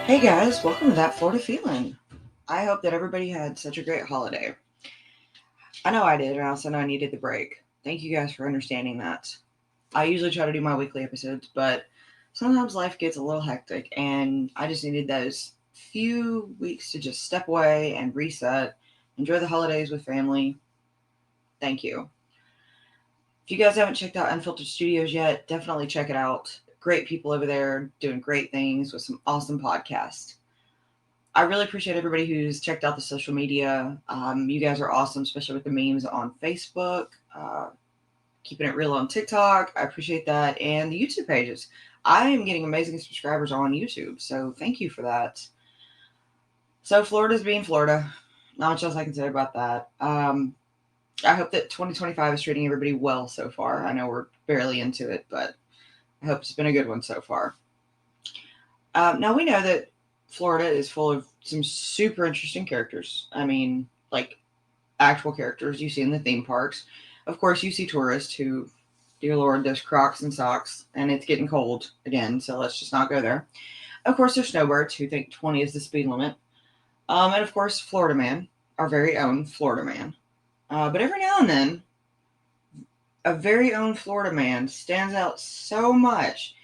Hey guys, welcome to That Florida Feeling. I hope that everybody had such a great holiday. I know I did, and I also know I needed the break. Thank you guys for understanding that. I usually try to do my weekly episodes, but sometimes life gets a little hectic, and I just needed those few weeks to just step away and reset, enjoy the holidays with family. Thank you. If you guys haven't checked out Unfiltered Studios yet, definitely check it out. Great people over there doing great things with some awesome podcasts. I really appreciate everybody who's checked out the social media. You guys are awesome, especially with the memes on Facebook, keeping it real on TikTok. I appreciate that. And the YouTube pages. I am getting amazing subscribers on YouTube, so thank you for that. So, Florida's being Florida. Not much else I can say about that. I hope that 2025 is treating everybody well so far. I know we're barely into it, but I hope it's been a good one so far. Now, we know that Florida is full of some super interesting characters. I mean, like actual characters you see in the theme parks. Of course, you see tourists who, dear Lord, there's Crocs and socks, and it's getting cold again, so let's just not go there. Of course, there's snowbirds who think 20 is the speed limit. And of course, Florida Man, our very own Florida Man. But every now and then, a very own Florida Man stands out so much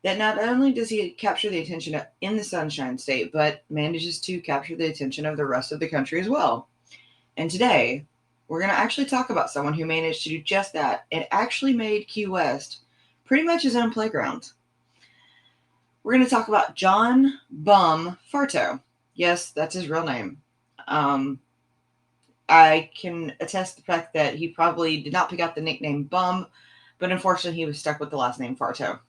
that not only does he capture the attention in the Sunshine State, but manages to capture the attention of the rest of the country as well. And today, we're going to actually talk about someone who managed to do just that and actually made Key West pretty much his own playground. We're going to talk about John Bum Farto. Yes, that's his real name. Um, I can attest the fact that he probably did not pick out the nickname Bum, but unfortunately he was stuck with the last name Farto.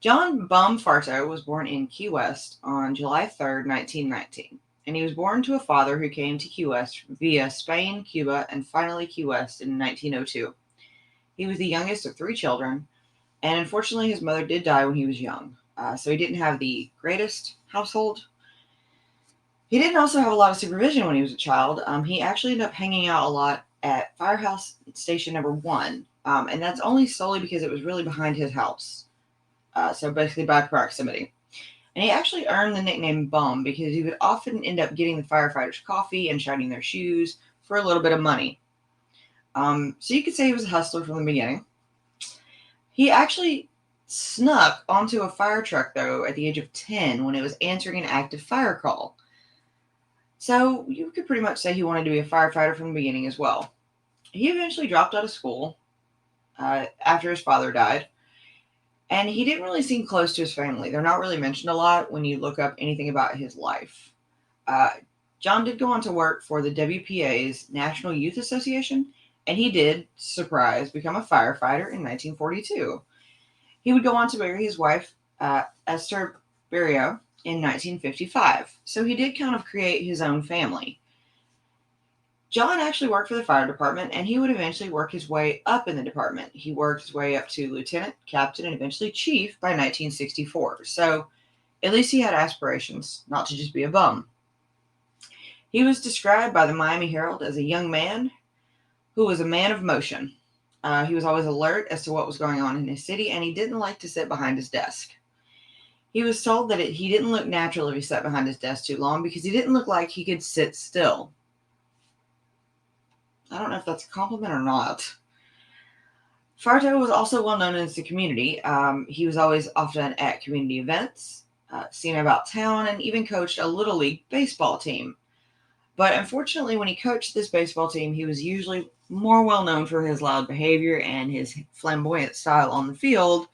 John Bum Farto was born in Key West on July 3rd, 1919, and he was born to a father who came to Key West via Spain, Cuba, and finally Key West in 1902. He was the youngest of three children, and unfortunately his mother did die when he was young, so he didn't have the greatest household. He didn't also have a lot of supervision when he was a child. He actually ended up hanging out a lot at Firehouse Station Number 1, and that's only solely because it was really behind his house. So basically by proximity. And he actually earned the nickname Bum because he would often end up getting the firefighters coffee and shining their shoes for a little bit of money. So you could say he was a hustler from the beginning. He actually snuck onto a fire truck, though, at the age of 10 when it was answering an active fire call. So you could pretty much say he wanted to be a firefighter from the beginning as well. He eventually dropped out of school after his father died. And he didn't really seem close to his family. They're not really mentioned a lot when you look up anything about his life. Uh, John did go on to work for the WPA's National Youth Association, and he did, surprise, become a firefighter in 1942. He would go on to marry his wife, Esther Berrio, in 1955. So he did kind of create his own family. John actually worked for the fire department, and he would eventually work his way up in the department. He worked his way up to lieutenant, captain, and eventually chief by 1964. So at least he had aspirations, not to just be a bum. He was described by the Miami Herald as a young man who was a man of motion. He was always alert as to what was going on in his city, and he didn't like to sit behind his desk. He was told that he didn't look natural if he sat behind his desk too long because he didn't look like he could sit still. I don't know if that's a compliment or not. Farto was also well known in the community. He was always often at community events, seen about town, and even coached a little league baseball team. But unfortunately, when he coached this baseball team, he was usually more well known for his loud behavior and his flamboyant style on the field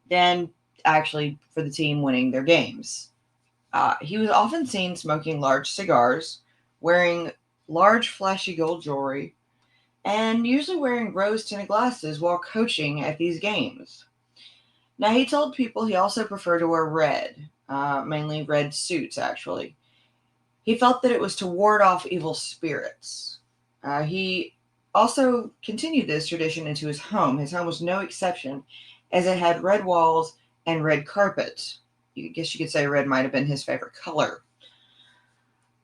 than actually for the team winning their games. He was often seen smoking large cigars, wearing large flashy gold jewelry, and usually wearing rose tinted glasses while coaching at these games. Now, he told people he also preferred to wear red, mainly red suits, actually. He felt that it was to ward off evil spirits. He also continued this tradition into his home. His home was no exception, as it had red walls and red carpet. I guess you could say red might have been his favorite color.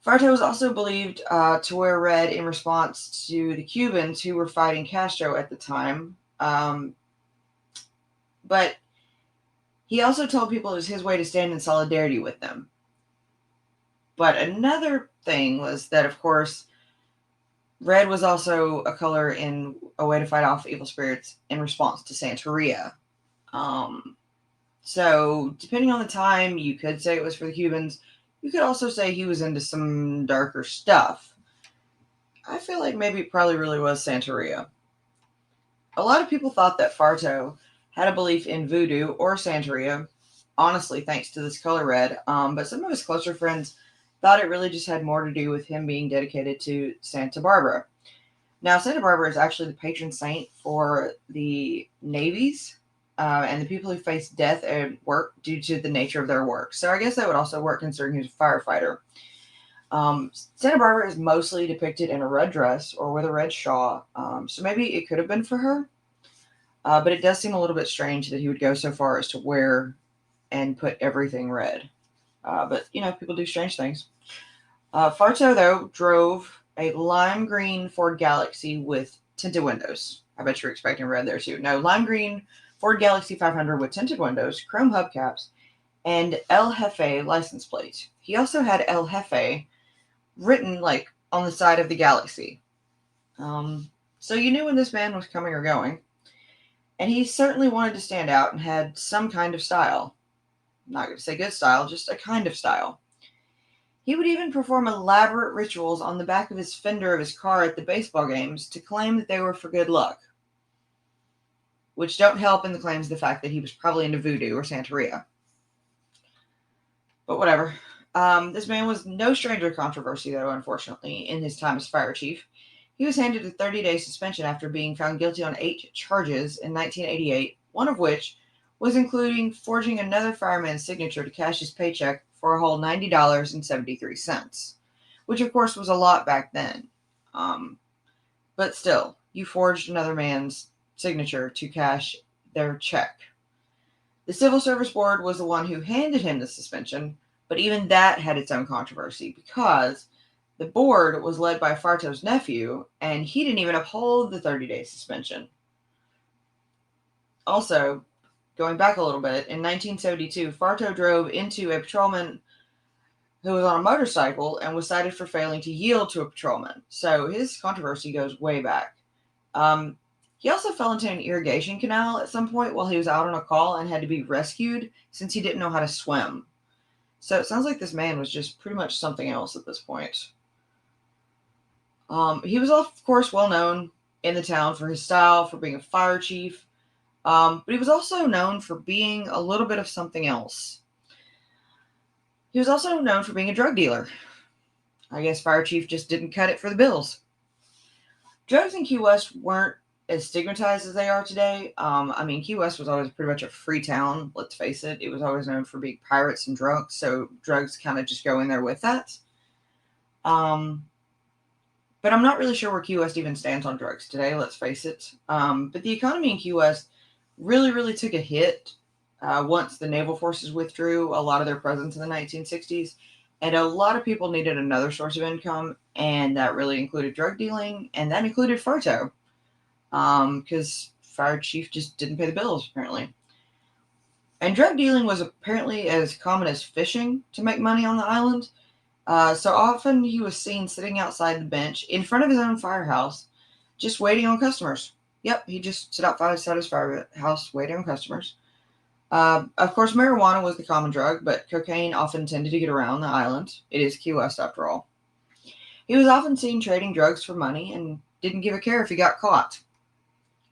Farto was also believed to wear red in response to the Cubans who were fighting Castro at the time. But he also told people it was his way to stand in solidarity with them. But another thing was that, of course, red was also a color in a way to fight off evil spirits in response to Santeria. Um, so, depending on the time, you could say it was for the Cubans. You could also say he was into some darker stuff. I feel like maybe it probably really was Santeria. A lot of people thought that Farto had a belief in voodoo or Santeria, honestly, thanks to this color red. But some of his closer friends thought it really just had more to do with him being dedicated to Santa Barbara. Now, Santa Barbara is actually the patron saint for the navies and the people who face death at work due to the nature of their work. So I guess that would also work considering he was a firefighter. Santa Barbara is mostly depicted in a red dress or with a red shawl, so maybe it could have been for her. But it does seem a little bit strange that he would go so far as to wear and put everything red. But, people do strange things. Farto, though, drove a lime green Ford Galaxy with tinted windows. I bet you're expecting red there, too. No, lime green Ford Galaxy 500 with tinted windows, chrome hubcaps, and El Jefe license plate. He also had El Jefe written, like, on the side of the Galaxy. So you knew when this man was coming or going. And he certainly wanted to stand out and had some kind of style. I'm not going to say good style, just a kind of style. He would even perform elaborate rituals on the back of his fender of his car at the baseball games to claim that they were for good luck, which don't help in the claims of the fact that he was probably into voodoo or Santeria. But whatever. This man was no stranger to controversy, though, unfortunately, in his time as fire chief. He was handed a 30-day suspension after being found guilty on 8 charges in 1988, one of which was including forging another fireman's signature to cash his paycheck for a whole $90.73, which of course was a lot back then. But still, you forged another man's signature to cash their check. The Civil Service Board was the one who handed him the suspension, but even that had its own controversy because the board was led by Farto's nephew, and he didn't even uphold the 30-day suspension. Also, going back a little bit, in 1972, Farto drove into a patrolman who was on a motorcycle and was cited for failing to yield to a patrolman. So his controversy goes way back. He also fell into an irrigation canal at some point while he was out on a call and had to be rescued since he didn't know how to swim. So it sounds like this man was just pretty much something else at this point. He was, of course, well known in the town for his style, for being a fire chief, but he was also known for being a little bit of something else. He was also known for being a drug dealer. I guess fire chief just didn't cut it for the bills. Drugs in Key West weren't as stigmatized as they are today. Key West was always pretty much a free town, let's face it. It was always known for being pirates and drunks, so drugs kind of just go in there with that. But I'm not really sure where Key West even stands on drugs today, let's face it. But the economy in Key West really, really took a hit once the naval forces withdrew a lot of their presence in the 1960s. And a lot of people needed another source of income, and that really included drug dealing, and that included Farto, because fire chief just didn't pay the bills, apparently. And drug dealing was apparently as common as fishing to make money on the island. So often he was seen sitting outside the bench in front of his own firehouse, just waiting on customers. Yep, he just sit outside his firehouse waiting on customers. Of course, marijuana was the common drug, but cocaine often tended to get around the island. It is Key West, after all. He was often seen trading drugs for money and didn't give a care if he got caught.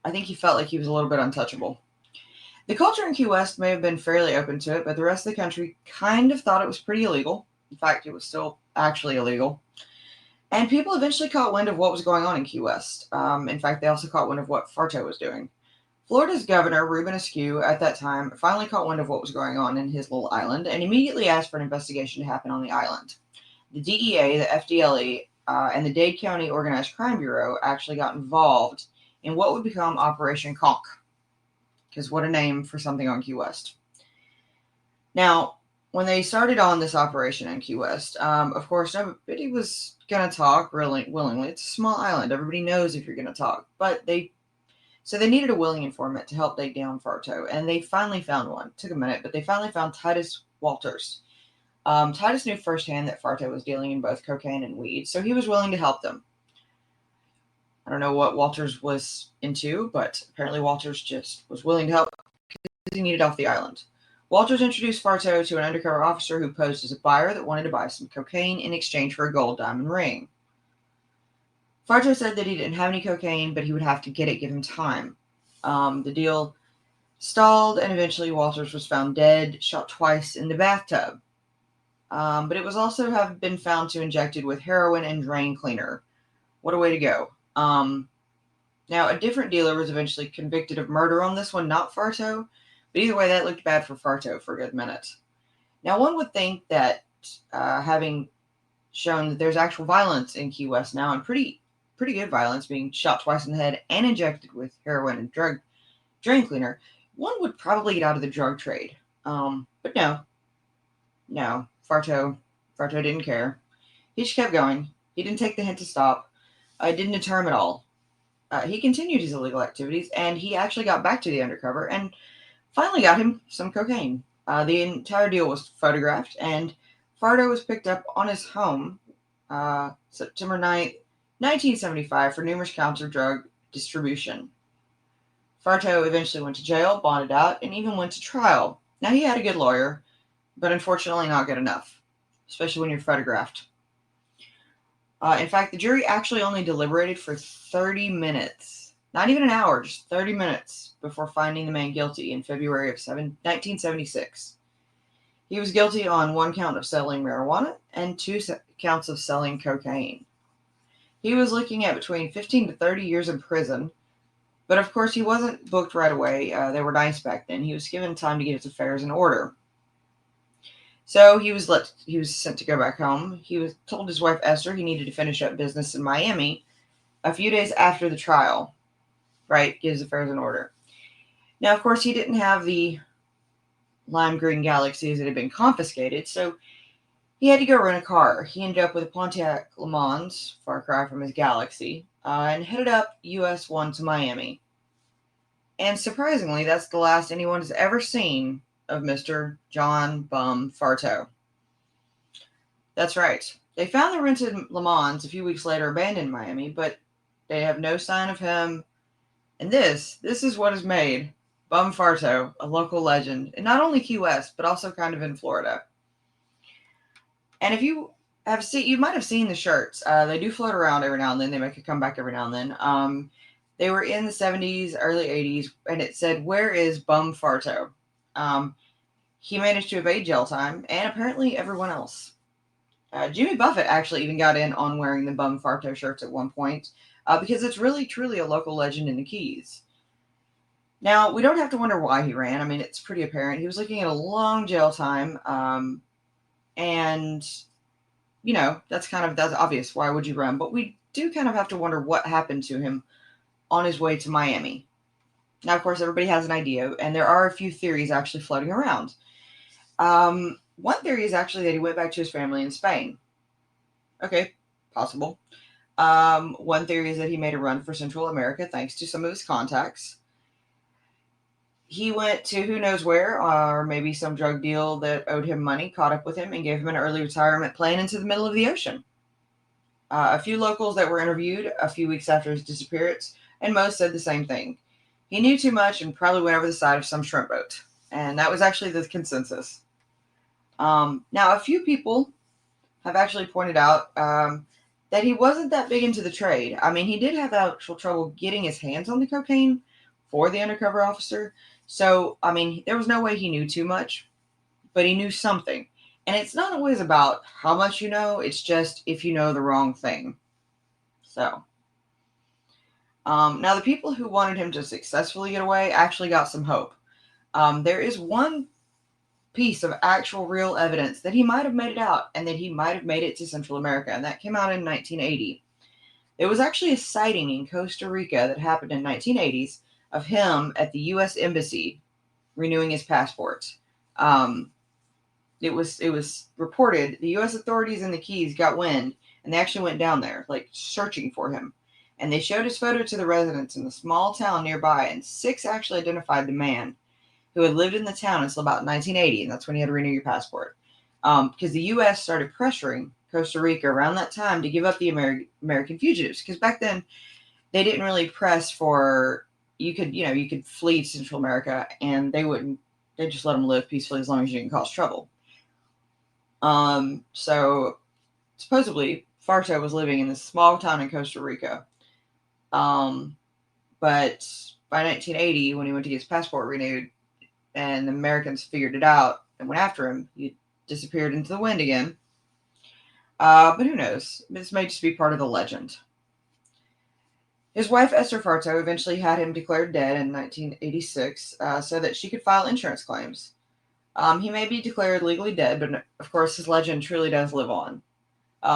I think he felt like he was a little bit untouchable. The culture in Key West may have been fairly open to it, but the rest of the country kind of thought it was pretty illegal. In fact, it was still actually illegal. And people eventually caught wind of what was going on in Key West. In fact, they also caught wind of what Farto was doing. Florida's governor, Reuben Askew, at that time, finally caught wind of what was going on in his little island and immediately asked for an investigation to happen on the island. The DEA, the FDLE, and the Dade County Organized Crime Bureau actually got involved in what would become Operation Conch. Because what a name for something on Key West. Now, when they started on this operation in Key West, of course, nobody was going to talk really willingly. It's a small island. Everybody knows if you're going to talk. So they needed a willing informant to help take down Farto, and they finally found one. It took a minute, but they finally found Titus Walters. Titus knew firsthand that Farto was dealing in both cocaine and weed, so he was willing to help them. I don't know what Walters was into, but apparently Walters just was willing to help because he needed off the island. Walters introduced Farto to an undercover officer who posed as a buyer that wanted to buy some cocaine in exchange for a gold diamond ring. Farto said that he didn't have any cocaine, but he would have to get it given time. The deal stalled, and eventually Walters was found dead, shot twice in the bathtub. But it was also have been found to injected with heroin and drain cleaner. What a way to go. Now, a different dealer was eventually convicted of murder on this one, not Farto. But either way, that looked bad for Farto for a good minute. Now, one would think that having shown that there's actual violence in Key West now, and pretty good violence, being shot twice in the head and injected with heroin and drain cleaner, one would probably get out of the drug trade. But no, Farto didn't care. He just kept going. He didn't take the hint to stop. It didn't deter him at all. He continued his illegal activities, and he actually got back to the undercover and finally got him some cocaine. The entire deal was photographed, and Farto was picked up on his home September 9th, 1975 for numerous counts of drug distribution. Farto eventually went to jail, bonded out, and even went to trial. Now, he had a good lawyer, but unfortunately not good enough, especially when you're photographed. In fact, the jury actually only deliberated for 30 minutes, not even an hour, just 30 minutes before finding the man guilty in February of 1976. He was guilty on one count of selling marijuana and two counts of selling cocaine. He was looking at between 15 to 30 years in prison, but of course he wasn't booked right away. They were nice back then. He was given time to get his affairs in order. So he was sent to go back home. He told his wife Esther he needed to finish up business in Miami a few days after the trial. Right, get his affairs in order. Now, of course, he didn't have the lime green Galaxies that had been confiscated, so he had to go rent a car. He ended up with a Pontiac Le Mans, far cry from his Galaxy, and headed up US 1 to Miami. And surprisingly, that's the last anyone has ever seen of Mr. John Bum Farto. That's right. They found the rented Le Mans a few weeks later abandoned in Miami, but they have no sign of him. And this is what has made Bum Farto a local legend, in not only Key West, but also kind of in Florida. And if you have seen, you might have seen the shirts. They do float around every now and then. They make a comeback every now and then. They were in the 70s, early 80s, and it said, "Where is Bum Farto?" He managed to evade jail time, and apparently everyone else. Jimmy Buffett actually even got in on wearing the Bum Farto shirts at one point, because it's really, truly a local legend in the Keys. Now, we don't have to wonder why he ran. I mean, it's pretty apparent. He was looking at a long jail time, and, that's obvious. Why would you run? But we do kind of have to wonder what happened to him on his way to Miami. Now, of course, everybody has an idea, and there are a few theories actually floating around. One theory is actually that he went back to his family in Spain. Okay, possible. One theory is that he made a run for Central America thanks to some of his contacts. He went to who knows where, or maybe some drug deal that owed him money caught up with him and gave him an early retirement plan into the middle of the ocean. A few locals that were interviewed a few weeks after his disappearance, and most said the same thing. He knew too much and probably went over the side of some shrimp boat. And that was actually the consensus. Now, a few people have actually pointed out that he wasn't that big into the trade. I mean, he did have actual trouble getting his hands on the cocaine for the undercover officer. So, I mean, there was no way he knew too much, but he knew something. And it's not always about how much you know, it's just if you know the wrong thing. So, now the people who wanted him to successfully get away actually got some hope. There is one piece of actual real evidence that he might have made it out and that he might have made it to Central America, and that came out in 1980. There was actually a sighting in Costa Rica that happened in 1980s of him at the U.S. Embassy renewing his passport. It was reported the U.S. authorities in the Keys got wind, and they actually went down there, like, searching for him. And they showed his photo to the residents in the small town nearby, and 6 actually identified the man who had lived in the town until about 1980, and that's when he had to renew your passport. because the U.S. started pressuring Costa Rica around that time to give up the American fugitives. Because back then, they didn't really press for you could flee to Central America and they just let them live peacefully as long as you didn't cause trouble. So supposedly Farto was living in this small town in Costa Rica. But by 1980, when he went to get his passport renewed and the Americans figured it out and went after him, he disappeared into the wind again. But who knows? This may just be part of the legend. His wife, Esther Farto, eventually had him declared dead in 1986 so that she could file insurance claims. He may be declared legally dead, but of course his legend truly does live on.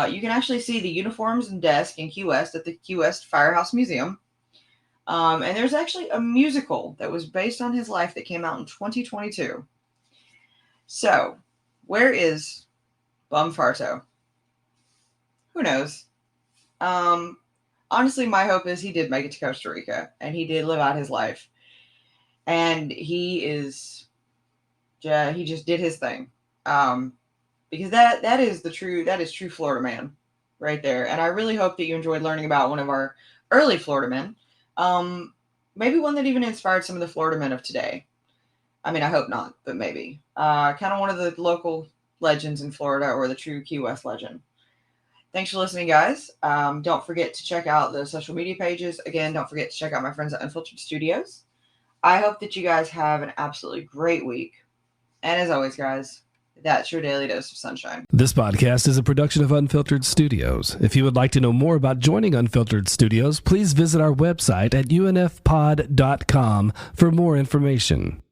You can actually see the uniforms and desk in Key West at the Key West Firehouse Museum. And there's actually a musical that was based on his life that came out in 2022. So, where is Bum Farto? Who knows? Honestly, my hope is he did make it to Costa Rica and he did live out his life. And he just did his thing. Because that is true Florida man right there. And I really hope that you enjoyed learning about one of our early Florida men. Maybe one that even inspired some of the Florida men of today. I mean, I hope not, but maybe. Kind of one of the local legends in Florida or the true Key West legend. Thanks for listening, guys. Don't forget to check out the social media pages. Again, don't forget to check out my friends at Unfiltered Studios. I hope that you guys have an absolutely great week. And as always, guys, that's your daily dose of sunshine. This podcast is a production of Unfiltered Studios. If you would like to know more about joining Unfiltered Studios, please visit our website at unfpod.com for more information.